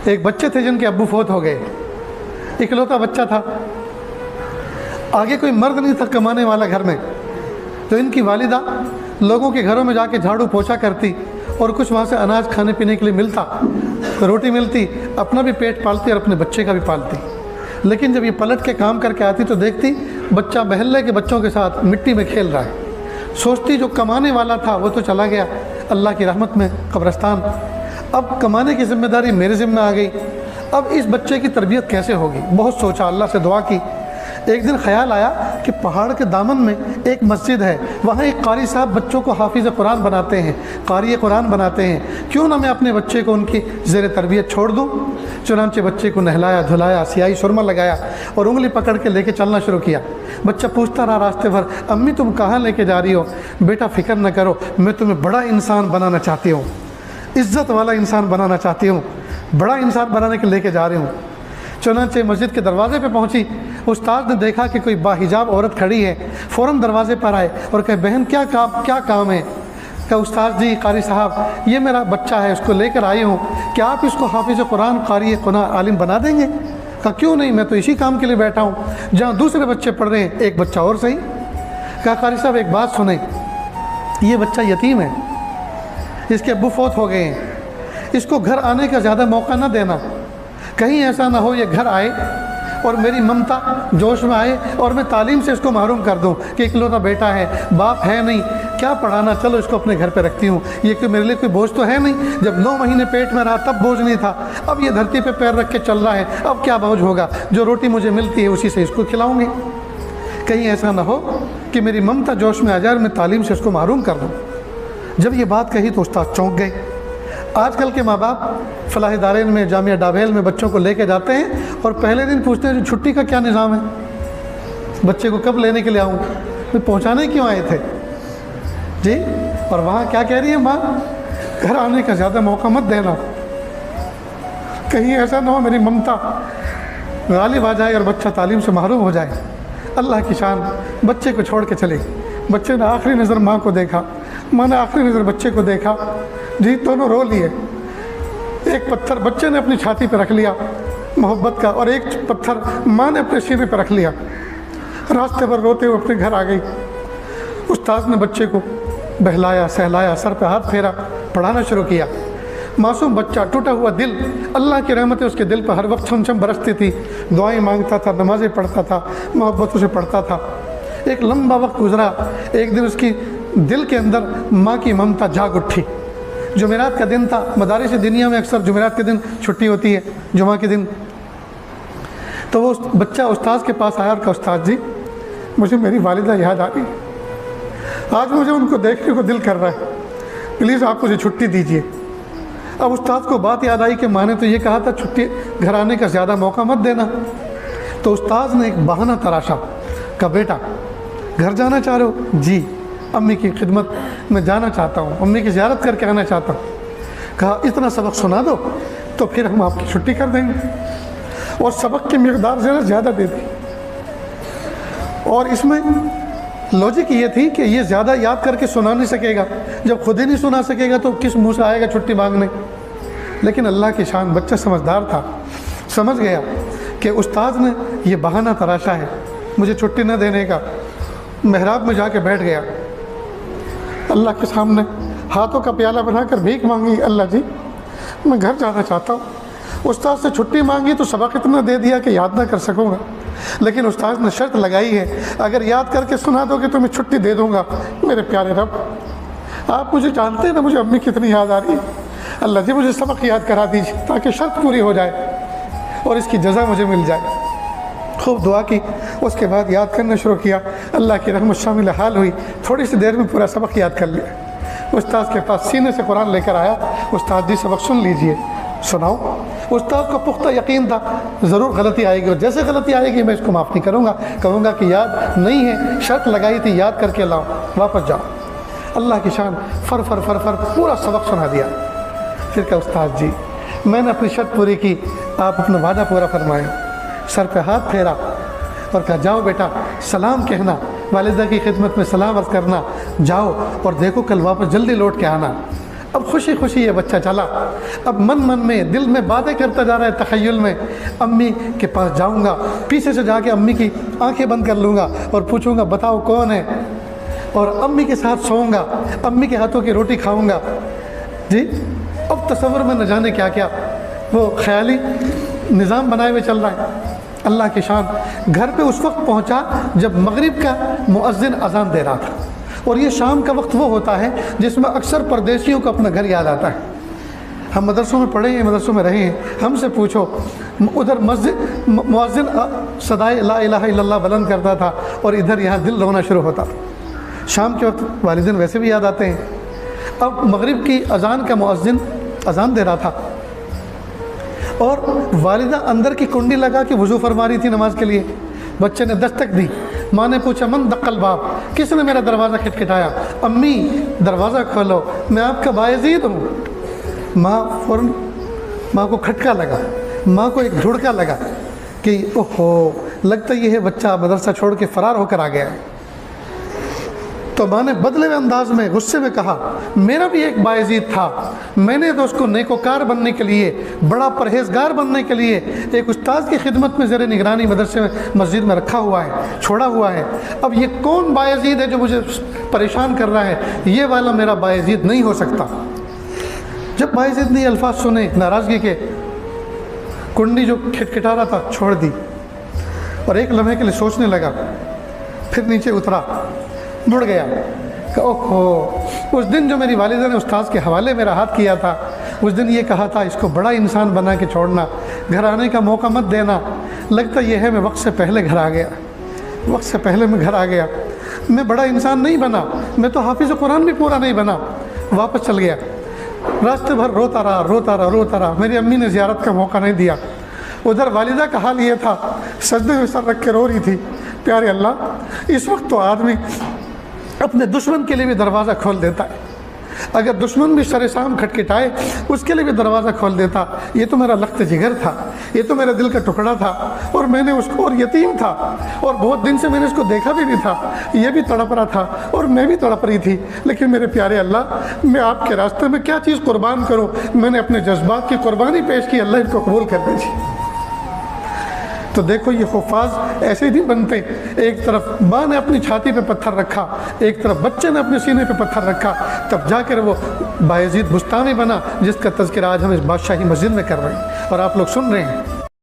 ایک بچے تھے جن کے ابو فوت ہو گئے، اکلوتا بچہ تھا، آگے کوئی مرد نہیں تھا کمانے والا گھر میں، تو ان کی والدہ لوگوں کے گھروں میں جا کے جھاڑو پوچھا کرتی اور کچھ وہاں سے اناج کھانے پینے کے لیے ملتا، روٹی ملتی، اپنا بھی پیٹ پالتی اور اپنے بچے کا بھی پالتی۔ لیکن جب یہ پلٹ کے کام کر کے آتی تو دیکھتی بچہ محلے کے بچوں کے ساتھ مٹی میں کھیل رہا ہے، سوچتی جو کمانے والا تھا وہ تو چلا گیا اللہ کی رحمت میں قبرستان، اب کمانے کی ذمہ داری میرے ذمہ آ گئی، اب اس بچے کی تربیت کیسے ہوگی؟ بہت سوچا، اللہ سے دعا کی۔ ایک دن خیال آیا کہ پہاڑ کے دامن میں ایک مسجد ہے، وہاں ایک قاری صاحب بچوں کو حافظ قرآن بناتے ہیں، قاری قرآن بناتے ہیں، کیوں نہ میں اپنے بچے کو ان کی زیر تربیت چھوڑ دوں؟ چنانچہ بچے کو نہلایا دھلایا، سیاہی سرما لگایا اور انگلی پکڑ کے لے کے چلنا شروع کیا۔ بچہ پوچھتا رہا راستے بھر، امی تم کہاں لے کے جا رہی ہو؟ بیٹا فکر نہ کرو، میں تمہیں بڑا انسان بنانا چاہتی ہوں، عزت والا انسان بنانا چاہتی ہوں، بڑا انسان بنانے کے لے کے جا رہی ہوں۔ چنانچہ مسجد کے دروازے پہ پہنچی، استاد نے دیکھا کہ کوئی باحجاب عورت کھڑی ہے، فوراً دروازے پر آئے اور کہے بہن کیا کام ہے؟ کہا استاد جی قاری صاحب یہ میرا بچہ ہے، اس کو لے کر آئی ہوں، کیا آپ اس کو حافظ قرآن قاری قرآن عالم بنا دیں گے؟ کہا کیوں نہیں، میں تو اسی کام کے لیے بیٹھا ہوں، جہاں دوسرے بچے پڑھ رہے ہیں ایک بچہ اور صحیح۔ کہا قاری صاحب ایک بات سنیں، یہ بچہ یتیم ہے، اس کے ابو فوت ہو گئے ہیں، اس کو گھر آنے کا زیادہ موقع نہ دینا، کہیں ایسا نہ ہو یہ گھر آئے اور میری ممتا جوش میں آئے اور میں تعلیم سے اس کو محروم کر دوں کہ اکلوتا بیٹا ہے، باپ ہے نہیں، کیا پڑھانا، چلو اس کو اپنے گھر پہ رکھتی ہوں، یہ کہ میرے لیے کوئی بوجھ تو ہے نہیں، جب 9 مہینے پیٹ میں رہا تب بوجھ نہیں تھا، اب یہ دھرتی پہ پیر رکھ کے چل رہا ہے، اب کیا بوجھ ہوگا، جو روٹی مجھے ملتی ہے اسی سے اس کو کھلاؤں گی، کہیں ایسا نہ ہو کہ میری ممتا جوش میں آ جائے اور میں تعلیم سے اس کو محروم کر دوں۔ جب یہ بات کہی تو استاد چونک گئے۔ آج کل کے ماں باپ فلاحی دارین میں جامعہ ڈابھیل میں بچوں کو لے کے جاتے ہیں اور پہلے دن پوچھتے ہیں چھٹی کا کیا نظام ہے، بچے کو کب لینے کے لیے آؤں، میں پہنچانے کیوں آئے تھے جی؟ اور وہاں کیا کہہ رہی ہے ماں؟ گھر آنے کا زیادہ موقع مت دینا، کہیں ایسا نہ ہو میری ممتا غالب آ جائے اور بچہ تعلیم سے محروم ہو جائے۔ اللہ کی شان، بچے کو چھوڑ کے چلے، بچے نے آخری نظر ماں کو دیکھا، ماں نے آخری نظر بچے کو دیکھا، جی دونوں رو لیے، ایک پتھر بچے نے اپنی چھاتی پہ رکھ لیا محبت کا اور ایک پتھر ماں نے اپنے سینے پہ رکھ لیا، راستے پر روتے ہوئے اپنے گھر آ گئی۔ استاد نے بچے کو بہلایا سہلایا، سر پہ ہاتھ پھیرا، پڑھانا شروع کیا۔ معصوم بچہ، ٹوٹا ہوا دل، اللہ کی رحمتیں اس کے دل پہ ہر وقت چھم چھم برستی تھی، دعائیں مانگتا تھا، نمازیں پڑھتا تھا، محبتوں سے پڑھتا تھا۔ ایک لمبا وقت گزرا، ایک دن اس کی دل کے اندر ماں کی ممتا جاگ اٹھی۔ جمعرات کا دن تھا، مدارس دنیا میں اکثر جمعرات کے دن چھٹی ہوتی ہے، جمعہ کے دن، تو وہ بچہ استاد کے پاس آیا اور کہا استاد جی مجھے میری والدہ یاد آ گئی، آج مجھے ان کو دیکھنے کو دل کر رہا ہے، پلیز آپ مجھے چھٹی دیجیے۔ اب استاد کو بات یاد آئی کہ ماں نے تو یہ کہا تھا چھٹی گھر آنے کا زیادہ موقع مت دینا، تو استاد نے ایک بہانہ تراشا، کہا بیٹا گھر جانا چاہ رہے ہو؟ جی امی کی خدمت میں جانا چاہتا ہوں، امی کی زیارت کر کے آنا چاہتا ہوں۔ کہا اتنا سبق سنا دو تو پھر ہم آپ کی چھٹی کر دیں گے، اور سبق کی مقدار زیادہ دے دی۔ اور اس میں لوجک یہ تھی کہ یہ زیادہ یاد کر کے سنا نہیں سکے گا، جب خود ہی نہیں سنا سکے گا تو کس منہ سے آئے گا چھٹی مانگنے؟ لیکن اللہ کی شان، بچہ سمجھدار تھا، سمجھ گیا کہ استاد نے یہ بہانہ تراشا ہے مجھے چھٹی نہ دینے کا۔ محراب میں جا کے بیٹھ گیا، اللہ کے سامنے ہاتھوں کا پیالہ بنا کر بھیک مانگی، اللہ جی میں گھر جانا چاہتا ہوں۔ استاد سے چھٹی مانگی تو سبق اتنا دے دیا کہ یاد نہ کر سکوں گا، لیکن استاد نے شرط لگائی ہے اگر یاد کر کے سنا دو گے تو میں چھٹی دے دوں گا۔ میرے پیارے رب، آپ مجھے جانتے ہیں نا مجھے امی کتنی یاد آ رہی ہے، اللہ جی مجھے سبق یاد کرا دیجیے تاکہ شرط پوری ہو جائے اور اس کی جزا مجھے مل جائے۔ خوب دعا کی، اس کے بعد یاد کرنا شروع کیا، اللہ کی رحمت شامل حال ہوئی، تھوڑی سی دیر میں پورا سبق یاد کر لیا۔ استاد کے پاس سینے سے قرآن لے کر آیا، استاد جی سبق سن لیجئے، سناؤ۔ استاد کو پختہ یقین تھا ضرور غلطی آئے گی، اور جیسے غلطی آئے گی میں اس کو معاف نہیں کروں گا، کہوں گا کہ یاد نہیں ہے، شرط لگائی تھی یاد کر کے لاؤ، واپس جاؤ۔ اللہ کی شان، فر فر فر فر پورا سبق سنا دیا۔ پھر کہا استاد جی میں نے اپنی شرط پوری کی، آپ اپنا وعدہ پورا فرمائیں۔ سر پہ ہاتھ پھیرا اور کہا جاؤ بیٹا سلام کہنا، والدہ کی خدمت میں سلام عرض کرنا، جاؤ اور دیکھو کل واپس جلدی لوٹ کے آنا، اب خوشی خوشی یہ بچہ چلا، اب من میں دل میں باتیں کرتا جا رہا ہے تخیل میں، امی کے پاس جاؤں گا، پیچھے سے جا کے امی کی آنکھیں بند کر لوں گا اور پوچھوں گا بتاؤ کون ہے، اور امی کے ساتھ سوؤں گا، امی کے ہاتھوں کی روٹی کھاؤں گا۔ جی اب تصور میں نہ جانے کیا کیا وہ خیالی نظام بنائے ہوئے چل رہا ہے۔ اللہ کی شان، گھر پہ اس وقت پہنچا جب مغرب کا مؤذن اذان دے رہا تھا، اور یہ شام کا وقت وہ ہوتا ہے جس میں اکثر پردیسیوں کو اپنا گھر یاد آتا ہے۔ ہم مدرسوں میں پڑھے ہیں، مدرسوں میں رہے ہیں، ہم سے پوچھو ادھر مسجد مؤذن صدائے لا الہ الا اللہ بلند کرتا تھا اور ادھر یہاں دل رونا شروع ہوتا تھا۔ شام کے وقت والدین ویسے بھی یاد آتے ہیں۔ اب مغرب کی اذان کا مؤذن اذان دے رہا تھا اور والدہ اندر کی کنڈی لگا کے وضو فرما رہی تھی نماز کے لیے۔ بچے نے دستک دی، ماں نے پوچھا من دق الباب، کس نے میرا دروازہ کھٹکھٹایا؟ امی دروازہ کھولو، میں آپ کا بایزید ہوں۔ ماں فوراً، ماں کو کھٹکا لگا، ماں کو ایک دھڑکا لگا کہ اوہو لگتا یہ ہے بچہ مدرسہ چھوڑ کے فرار ہو کر آ گیا ہے۔ تو ماں نے بدلے ہوئے انداز میں غصے میں کہا میرا بھی ایک بایزید تھا، میں نے تو اس کو نیکوکار بننے کے لیے، بڑا پرہیزگار بننے کے لیے ایک استاد کی خدمت میں زیر نگرانی مدرسے میں مسجد میں رکھا ہوا ہے، چھوڑا ہوا ہے۔ اب یہ کون بایزید ہے جو مجھے پریشان کر رہا ہے؟ یہ والا میرا بایزید نہیں ہو سکتا۔ جب بایزید نے یہ الفاظ سنے ناراضگی کے، کنڈی جو کھٹکھٹا رہا تھا چھوڑ دی اور ایک لمحے کے لیے سوچنے لگا، پھر نیچے اترا، مڑ گیا کہ اوہو اس دن جو میری والدہ نے استاذ کے حوالے میرا ہاتھ کیا تھا، اس دن یہ کہا تھا اس کو بڑا انسان بنا کے چھوڑنا، گھر آنے کا موقع مت دینا۔ لگتا یہ ہے میں وقت سے پہلے گھر آ گیا، وقت سے پہلے میں گھر آ گیا، میں بڑا انسان نہیں بنا، میں تو حافظ قرآن بھی پورا نہیں بنا۔ واپس چل گیا، راستے بھر روتا رہا، میری امی نے زیارت کا موقع نہیں دیا۔ ادھر والدہ کا حال یہ تھا، سجدے میں سر رکھ کے رو رہی تھی۔ پیارے اللہ، اس وقت تو آدمی اپنے دشمن کے لیے بھی دروازہ کھول دیتا ہے، اگر دشمن بھی سر شام کھٹکھٹائے اس کے لیے بھی دروازہ کھول دیتا۔ یہ تو میرا لخت جگر تھا، یہ تو میرے دل کا ٹکڑا تھا، اور میں نے اس کو، اور یتیم تھا، اور بہت دن سے میں نے اس کو دیکھا بھی نہیں تھا، یہ بھی تڑپ رہا تھا اور میں بھی تڑپ رہی تھی۔ لیکن میرے پیارے اللہ، میں آپ کے راستے میں کیا چیز قربان کروں؟ میں نے اپنے جذبات کی قربانی پیش کی، اللہ ان کو قبول کر دیجیے۔ تو دیکھو یہ حفاظ ایسے نہیں بنتے، ایک طرف ماں نے اپنی چھاتی پہ پتھر رکھا، ایک طرف بچے نے اپنے سینے پہ پتھر رکھا، تب جا کر وہ بایزید بستانی بنا جس کا تذکرہ آج ہم اس بادشاہی مسجد میں کر رہے ہیں اور آپ لوگ سن رہے ہیں۔